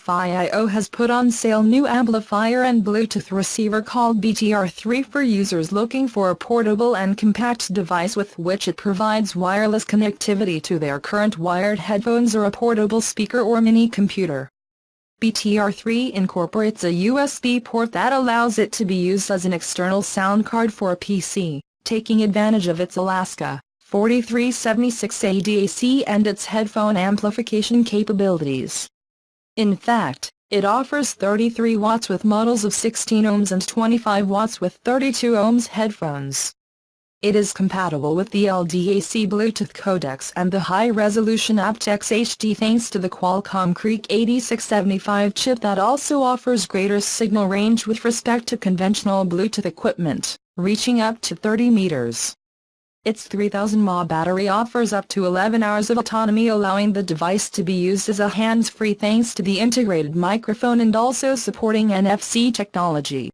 FiiO has put on sale new amplifier and Bluetooth receiver called BTR3 for users looking for a portable and compact device with which it provides wireless connectivity to their current wired headphones or a portable speaker or mini computer. BTR3 incorporates a USB port that allows it to be used as an external sound card for a PC, taking advantage of its AK4376A DAC and its headphone amplification capabilities. In fact, it offers 33 watts with models of 16 ohms and 25 watts with 32 ohms headphones. It is compatible with the LDAC Bluetooth codecs and the high-resolution aptX HD thanks to the Qualcomm AK4376 chip that also offers greater signal range with respect to conventional Bluetooth equipment, reaching up to 30 meters. Its 3000 mAh battery offers up to 11 hours of autonomy, allowing the device to be used as a hands-free thanks to the integrated microphone and also supporting NFC technology.